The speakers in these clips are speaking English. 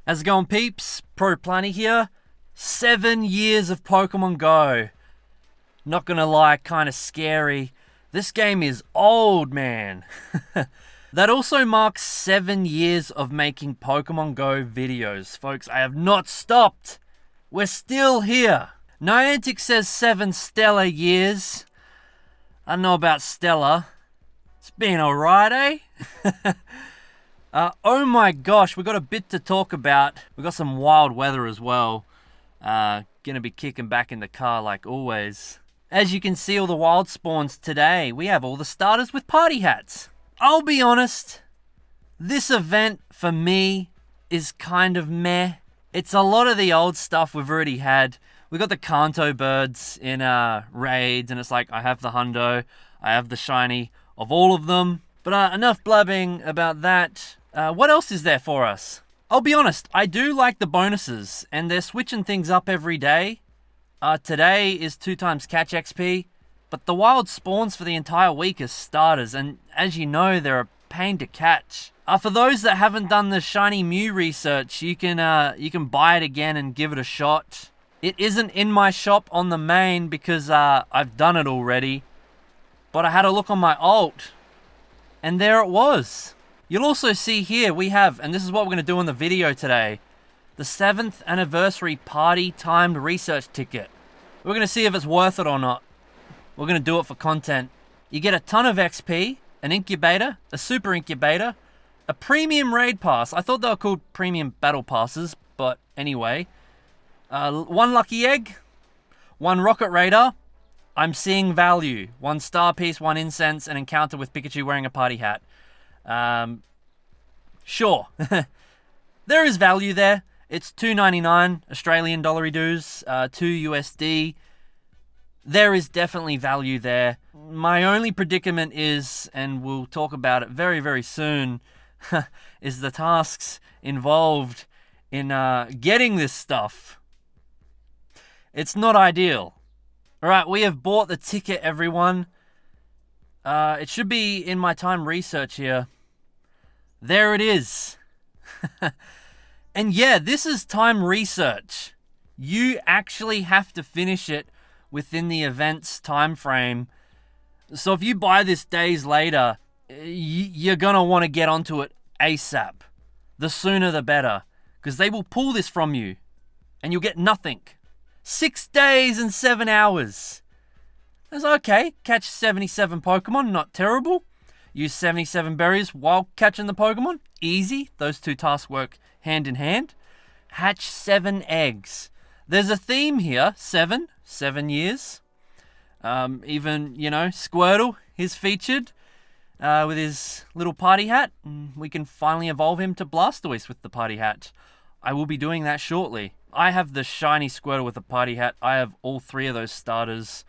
How's it going, peeps? ProPlanty here. 7 years of Pokemon Go. Not gonna lie, kinda scary. This game is old, man. That also marks 7 years of making Pokemon Go videos. Folks, I have not stopped. We're still here. Niantic says 7 stellar years. I don't know about stellar. It's been alright, eh? Oh my gosh, we got a bit to talk about. We got some wild weather as well. Gonna be kicking back in the car like always. As you can see, all the wild spawns today, we have all the starters with party hats. I'll be honest, this event for me is kind of meh. It's a lot of the old stuff we've already had. We got the Kanto birds in raids, and it's like, I have the hundo, I have the shiny of all of them. But enough blabbing about that. What else is there for us? I'll be honest, I do like the bonuses, and they're switching things up every day. Today is 2 times catch XP, but the wild spawns for the entire week as starters, and as you know, they're a pain to catch. For those that haven't done the shiny Mew research, you can buy it again and give it a shot. It isn't in my shop on the main because I've done it already, but I had a look on my alt, and there it was. You'll also see here we have, and this is what we're going to do in the video today, the 7th anniversary party timed research ticket. We're going to see if it's worth it or not. We're going to do it for content. You get a ton of XP, an incubator, a super incubator, a premium raid pass. I thought they were called premium battle passes, but anyway. 1 lucky egg, 1 rocket radar. I'm seeing value. 1 star piece, 1 incense, an encounter with Pikachu wearing a party hat. Sure. There is value there. It's $2.99 Australian dollary dues, 2 USD. There is definitely value there. My only predicament is, and we'll talk about it very, very soon, is the tasks involved in getting this stuff. It's not ideal. Alright, we have bought the ticket, everyone. It should be in my time research here. There it is. And yeah, this is time research. You actually have to finish it within the event's time frame. So if you buy this days later, you're gonna want to get onto it ASAP. The sooner the better. Because they will pull this from you. And you'll get nothing. 6 days and 7 hours. That's okay. Catch 77 Pokemon, not terrible. Use 77 berries while catching the Pokemon. Easy. Those 2 tasks work hand in hand. Hatch 7 eggs. There's a theme here. 7 years. Even, Squirtle is featured with his little party hat. We can finally evolve him to Blastoise with the party hat. I will be doing that shortly. I have the shiny Squirtle with the party hat. I have all 3 of those starters.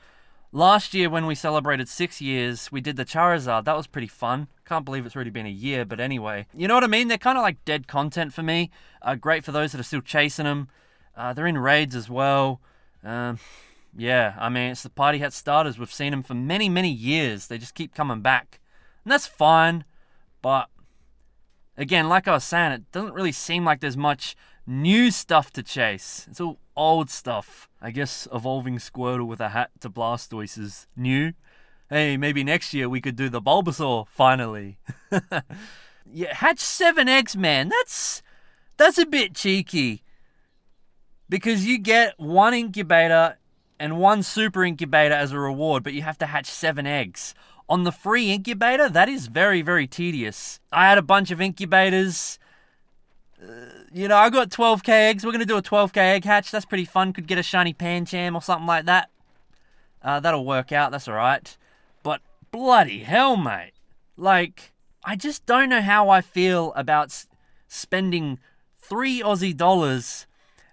Last year when we celebrated 6 years, we did the Charizard. That was pretty fun. Can't believe it's already been a year, but anyway. You know what I mean? They're kind of like dead content for me. Great for those that are still chasing them. They're in raids as well. Yeah, I mean, it's the party hat starters. We've seen them for many, many years. They just keep coming back. And that's fine. But, again, like I was saying, it doesn't really seem like there's much new stuff to chase. It's all old stuff. I guess evolving Squirtle with a hat to Blastoise is new. Hey, maybe next year we could do the Bulbasaur, finally. Yeah, hatch 7 eggs, man. That's a bit cheeky. Because you get 1 incubator and 1 super incubator as a reward, but you have to hatch 7 eggs. On the free incubator, that is very, very tedious. I had a bunch of incubators. I got 12k eggs. We're going to do a 12k egg hatch. That's pretty fun. Could get a shiny Pancham or something like that. That'll work out. That's alright. But bloody hell, mate. Like, I just don't know how I feel about spending 3 Aussie dollars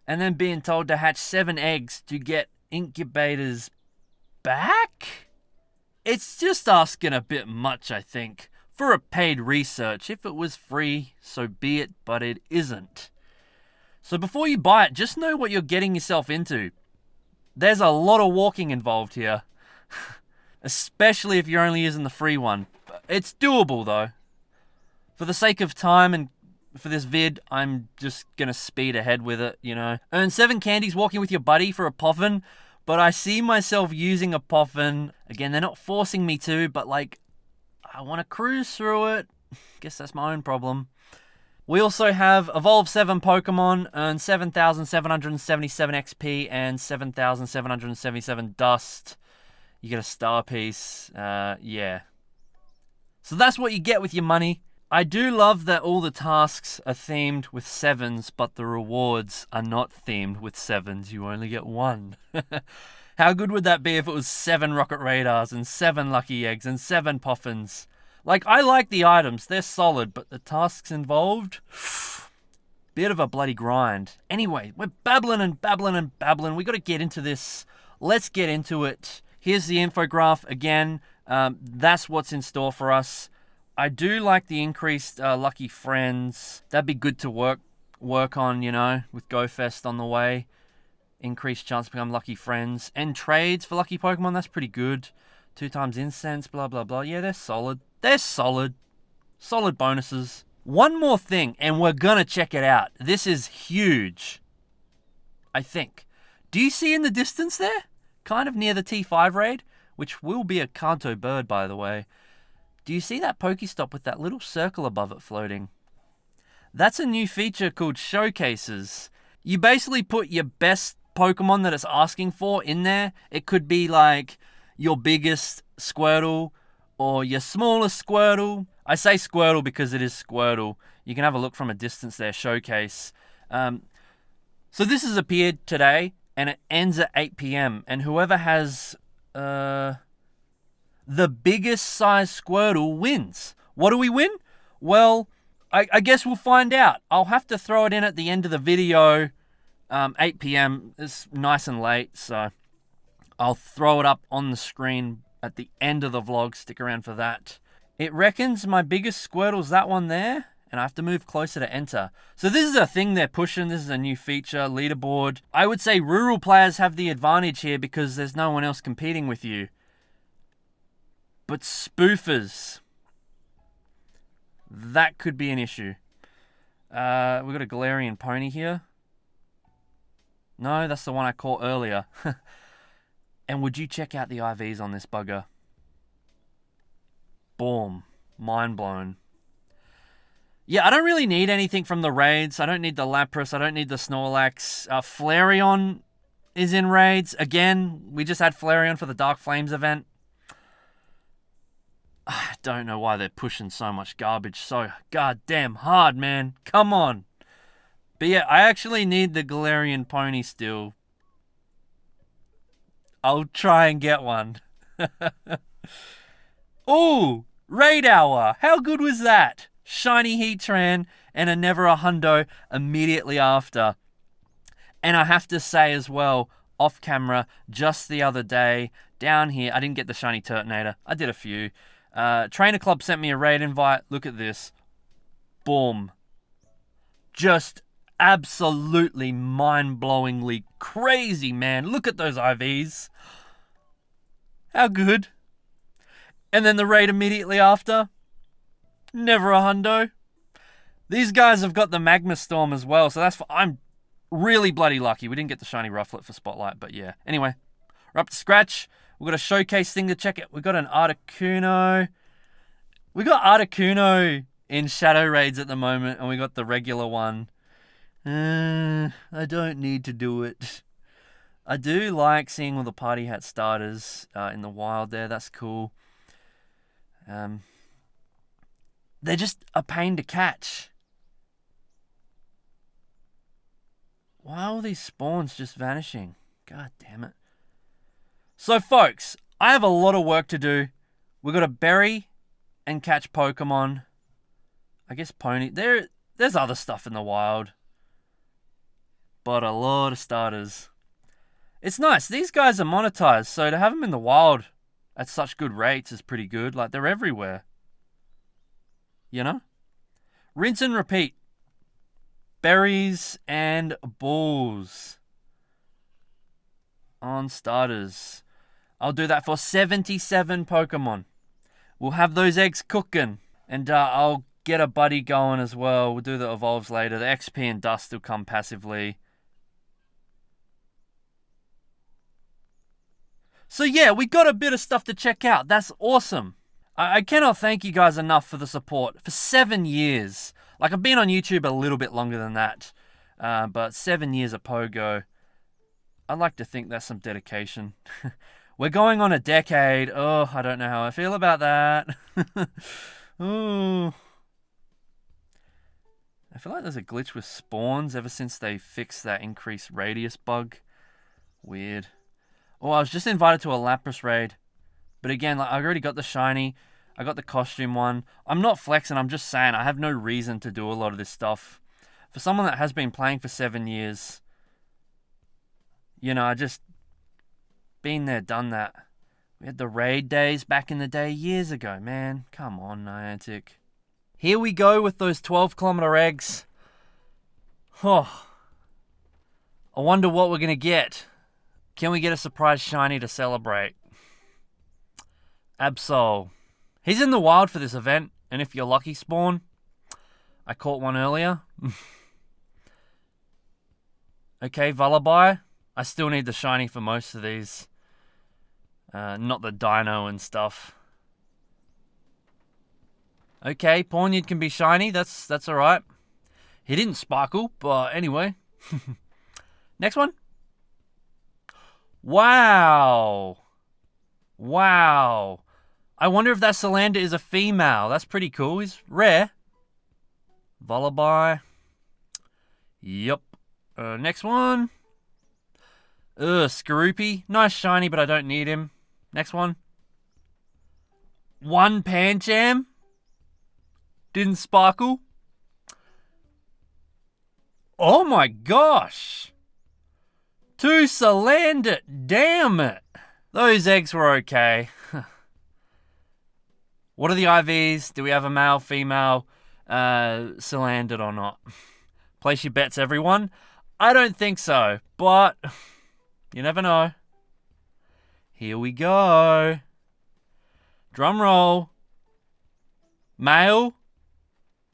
and then being told to hatch 7 eggs to get incubators back? It's just asking a bit much, I think, for a paid research. If it was free, so be it, but it isn't. So before you buy it, just know what you're getting yourself into. There's a lot of walking involved here. Especially if you're only using the free one. It's doable though. For the sake of time and for this vid, I'm just going to speed ahead with it, you know. Earn 7 candies walking with your buddy for a poffin, but I see myself using a poffin. Again, they're not forcing me to, but like, I want to cruise through it. Guess that's my own problem. We also have Evolve 7 Pokemon, earn 7,777 XP and 7,777 Dust. You get a star piece. Yeah. So that's what you get with your money. I do love that all the tasks are themed with 7s, but the rewards are not themed with 7s. You only get 1. How good would that be if it was 7 Rocket Radars and 7 Lucky Eggs and 7 Poffins? Like, I like the items. They're solid, but the tasks involved? Bit of a bloody grind. Anyway, we're babbling and babbling and babbling. We got to get into this. Let's get into it. Here's the infograph again. That's what's in store for us. I do like the increased Lucky Friends. That'd be good to work on, you know, with GoFest on the way. Increased chance to become Lucky Friends. And trades for Lucky Pokemon, that's pretty good. 2 times incense, blah, blah, blah. Yeah, they're solid. They're solid. Solid bonuses. One more thing, and we're gonna check it out. This is huge. I think. Do you see in the distance there? Kind of near the T5 raid, which will be a Kanto bird, by the way. Do you see that Pokestop with that little circle above it floating? That's a new feature called Showcases. You basically put your best Pokemon that it's asking for in there. It could be like your biggest Squirtle or your smallest Squirtle. I say Squirtle because it is Squirtle. You can have a look from a distance there, Showcase. So this has appeared today, and it ends at 8 p.m. And whoever has the biggest size Squirtle wins. What do we win? Well, I guess we'll find out. I'll have to throw it in at the end of the video. 8 p.m. It's nice and late, so I'll throw it up on the screen at the end of the vlog. Stick around for that. It reckons my biggest Squirtle's that one there, and I have to move closer to enter. So this is a thing they're pushing. This is a new feature, leaderboard. I would say rural players have the advantage here because there's no one else competing with you. But spoofers, that could be an issue. We've got a Galarian Pony here. No, that's the one I caught earlier. And would you check out the IVs on this bugger? Boom. Mind blown. Yeah, I don't really need anything from the raids. I don't need the Lapras. I don't need the Snorlax. Flareon is in raids. Again, we just had Flareon for the Dark Flames event. I don't know why they're pushing so much garbage so goddamn hard, man. Come on. But yeah, I actually need the Galarian Pony still. I'll try and get one. Ooh, Raid Hour. How good was that? Shiny Heatran and a Never a Hundo immediately after. And I have to say as well, off camera, just the other day, down here, I didn't get the Shiny Turtonator. I did a few. Trainer Club sent me a raid invite. Look at this. Boom. Just absolutely mind-blowingly crazy, man. Look at those IVs. How good. And then the raid immediately after. Never a hundo. These guys have got the Magma Storm as well, so I'm really bloody lucky. We didn't get the shiny Rufflet for Spotlight, but yeah. Anyway, we're up to scratch. We've got a showcase thing to check it. We've got an Articuno. We got Articuno in Shadow Raids at the moment, and we got the regular one. I don't need to do it. I do like seeing all the Party Hat starters in the wild there. That's cool. They're just a pain to catch. Why are all these spawns just vanishing? God damn it. So, folks, I have a lot of work to do. We've got to bury and catch Pokemon. I guess Pony. There's other stuff in the wild. But a lot of starters. It's nice. These guys are monetized, so to have them in the wild at such good rates is pretty good. Like, they're everywhere. You know? Rinse and repeat. Berries and balls on starters. I'll do that for 77 Pokemon. We'll have those eggs cooking. And I'll get a buddy going as well. We'll do the evolves later. The XP and dust will come passively. So yeah, we got a bit of stuff to check out. That's awesome. I cannot thank you guys enough for the support. For 7 years. Like, I've been on YouTube a little bit longer than that. But 7 years of Pogo. I'd like to think that's some dedication. We're going on a decade. Oh, I don't know how I feel about that. Ooh. I feel like there's a glitch with spawns ever since they fixed that increased radius bug. Weird. Oh, I was just invited to a Lapras raid. But again, like, I already got the shiny. I got the costume one. I'm not flexing, I'm just saying I have no reason to do a lot of this stuff. For someone that has been playing for 7 years, you know, I just been there, done that. We had the raid days back in the day years ago, man. Come on, Niantic. Here we go with those 12-kilometer eggs. Oh, I wonder what we're going to get. Can we get a surprise shiny to celebrate? Absol. He's in the wild for this event, and if you're lucky, spawn. I caught one earlier. Okay, Vullaby. I still need the shiny for most of these. Not the dino and stuff. Okay, Pawniard can be shiny. That's alright. He didn't sparkle, but anyway. Next one. Wow. Wow. I wonder if that Salander is a female. That's pretty cool. He's rare. Vullaby. Yup. Next one. Skorupi. Nice shiny, but I don't need him. Next one. One Pancham. Didn't sparkle. Oh my gosh. 2 Salander. Damn it. Those eggs were okay. What are the IVs? Do we have a male, female, Salander or not? Place your bets, everyone. I don't think so, but you never know. Here we go. Drum roll. Male.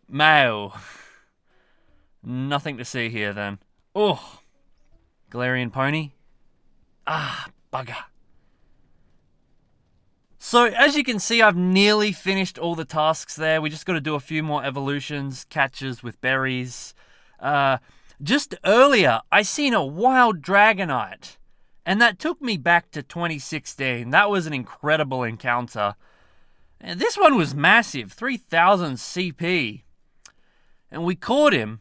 Male. Nothing to see here then. Oh. Galarian Pony. Ah, bugger. So, as you can see, I've nearly finished all the tasks there. We just got to do a few more evolutions, catches with berries. Just earlier, I seen a wild Dragonite. And that took me back to 2016. That was an incredible encounter. And this one was massive, 3000 CP. And we caught him.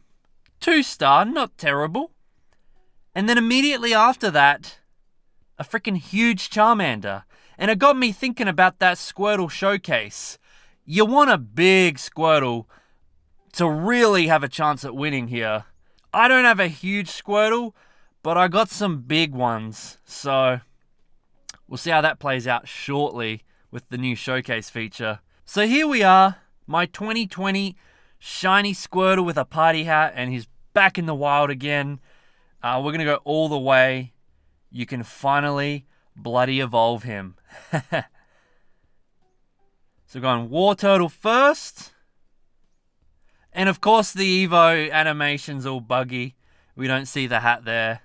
2-star, not terrible. And then immediately after that, a freaking huge Charmander. And it got me thinking about that Squirtle showcase. You want a big Squirtle to really have a chance at winning here. I don't have a huge Squirtle, but I got some big ones. So we'll see how that plays out shortly with the new showcase feature. So here we are, my 2020 shiny Squirtle with a party hat, and he's back in the wild again. We're going to go all the way. You can finally bloody evolve him. So going War Turtle first. And of course the Evo animation's all buggy. We don't see the hat there,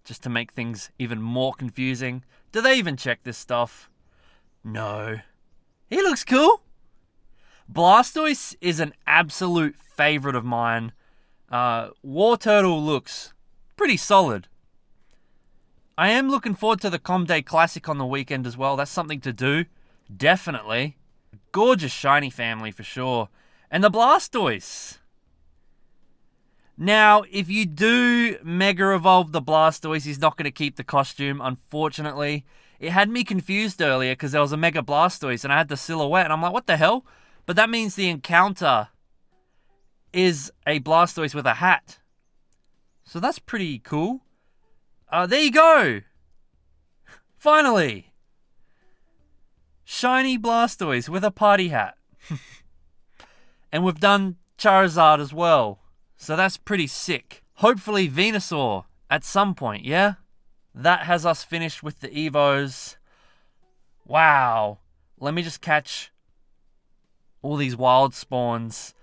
just to make things even more confusing. Do they even check this stuff? No. He looks cool. Blastoise is an absolute favorite of mine. War Turtle looks pretty solid. I am looking forward to the Comday Classic on the weekend as well. That's something to do. Definitely. Gorgeous shiny family for sure. And the Blastoise. Now, if you do Mega Evolve the Blastoise, he's not going to keep the costume, unfortunately. It had me confused earlier because there was a Mega Blastoise and I had the silhouette and I'm like, what the hell? But that means the encounter is a Blastoise with a hat. So that's pretty cool. There you go. Finally. Shiny Blastoise with a party hat. And we've done Charizard as well. So that's pretty sick. Hopefully Venusaur at some point, yeah? That has us finished with the Evos. Wow. Let me just catch all these wild spawns.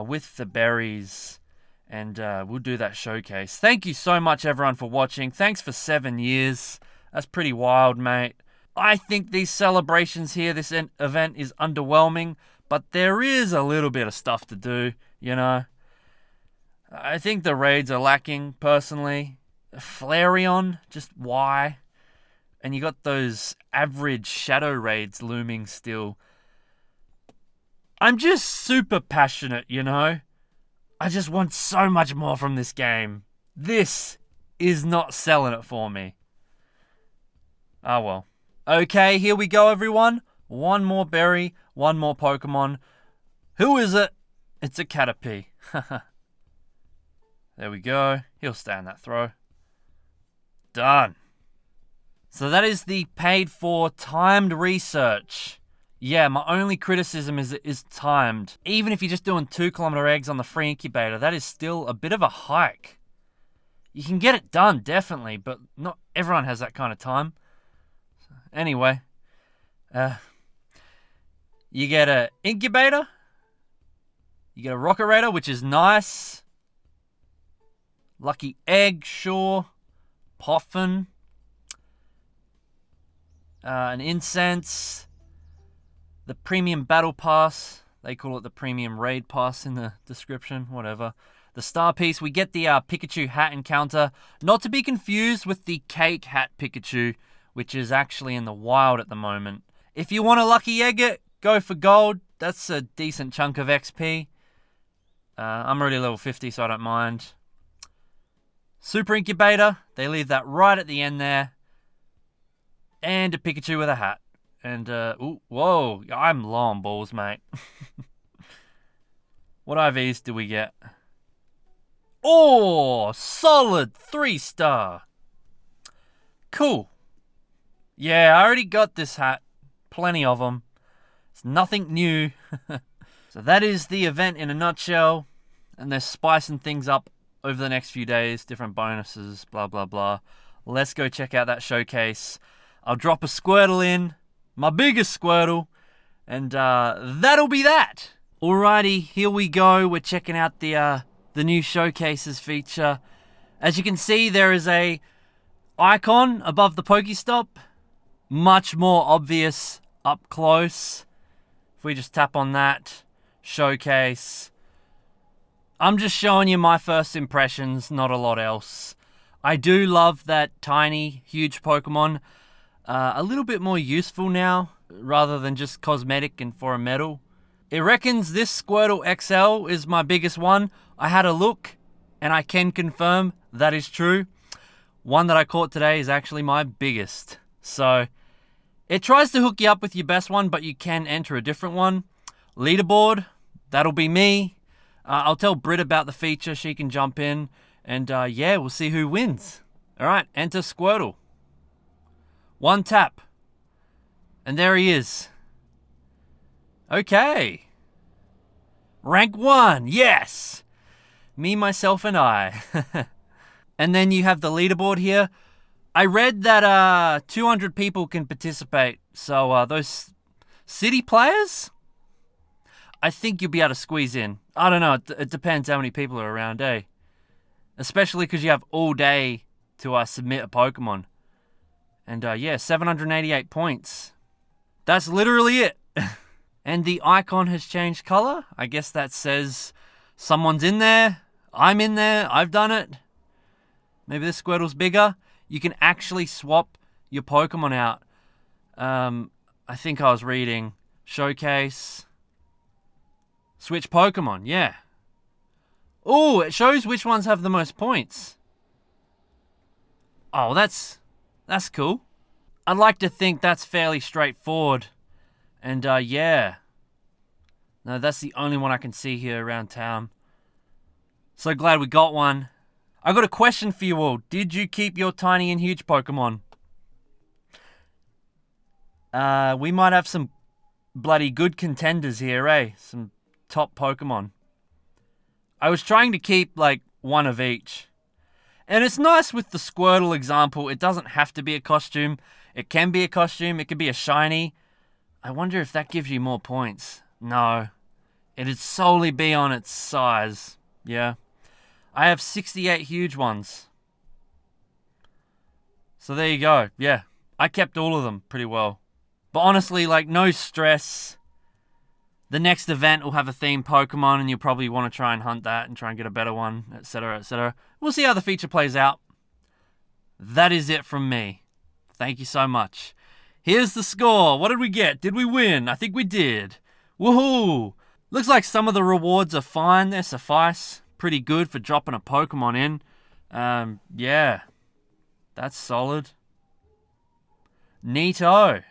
with the berries. And we'll do that showcase. Thank you so much, everyone, for watching. Thanks for 7 years. That's pretty wild, mate. I think these celebrations here, this event is underwhelming, but there is a little bit of stuff to do, you know. I think the raids are lacking, personally. Flareon, just why? And you got those average shadow raids looming still. I'm just super passionate, you know. I just want so much more from this game. This is not selling it for me. Oh well. Okay, here we go, everyone. One more berry, one more Pokemon. Who is it? It's a Caterpie. There we go. He'll stand that throw. Done. So that is the paid-for timed research. Yeah, my only criticism is it is timed. Even if you're just doing 2-kilometer eggs on the free incubator, that is still a bit of a hike. You can get it done, definitely, but not everyone has that kind of time. Anyway, you get an incubator, you get a rocket raider, which is nice. Lucky egg, sure. Poffin. An incense. The premium battle pass. They call it the premium raid pass in the description, whatever. The star piece, we get the Pikachu hat encounter. Not to be confused with the cake hat Pikachu, which is actually in the wild at the moment. If you want a lucky egg it, go for gold. That's a decent chunk of XP. I'm already level 50, so I don't mind. Super Incubator, they leave that right at the end there. And a Pikachu with a hat. And, ooh, whoa, I'm low on balls, mate. What IVs do we get? Oh, solid 3-star. Cool. Yeah, I already got this hat. Plenty of them. It's nothing new. So that is the event in a nutshell. And they're spicing things up over the next few days. Different bonuses, blah, blah, blah. Let's go check out that showcase. I'll drop a Squirtle in. My biggest Squirtle. And that'll be that. Alrighty, here we go. We're checking out the new showcases feature. As you can see, there is a icon above the Pokestop. Much more obvious up close. If we just tap on that, showcase. I'm just showing you my first impressions, not a lot else. I do love that tiny, huge Pokemon. A little bit more useful now, rather than just cosmetic and for a medal. It reckons this Squirtle XL is my biggest one. I had a look, and I can confirm that is true. One that I caught today is actually my biggest. So, it tries to hook you up with your best one, but you can enter a different one. Leaderboard, that'll be me. I'll tell Britt about the feature, she can jump in. And yeah, we'll see who wins. Alright, enter Squirtle. One tap. And there he is. Okay. Rank 1, yes! Me, myself, and I. And then you have the leaderboard here. I read that 200 people can participate. So those city players, I think you'll be able to squeeze in. I don't know. It depends how many people are around, eh? Especially because you have all day to submit a Pokemon. And yeah, 788 points. That's literally it. And the icon has changed color. I guess that says someone's in there. I'm in there. I've done it. Maybe this Squirtle's bigger. You can actually swap your Pokemon out. I think I was reading showcase. Switch Pokemon, yeah. Oh, it shows which ones have the most points. Oh, that's cool. I'd like to think that's fairly straightforward. And yeah. No, that's the only one I can see here around town. So glad we got one. I got a question for you all. Did you keep your tiny and huge Pokemon? We might have some bloody good contenders here, eh? Some top Pokemon. I was trying to keep, like, one of each. And it's nice with the Squirtle example. It doesn't have to be a costume. It can be a costume. It could be a shiny. I wonder if that gives you more points. No. It'd solely be on its size. Yeah. I have 68 huge ones. So there you go. Yeah. I kept all of them pretty well. But honestly, like, no stress. The next event will have a themed Pokemon, and you'll probably want to try and hunt that and try and get a better one, etc., etc. We'll see how the feature plays out. That is it from me. Thank you so much. Here's the score. What did we get? Did we win? I think we did. Woohoo! Looks like some of the rewards are fine. They suffice. Pretty good for dropping a Pokemon in. Yeah. That's solid. Neato.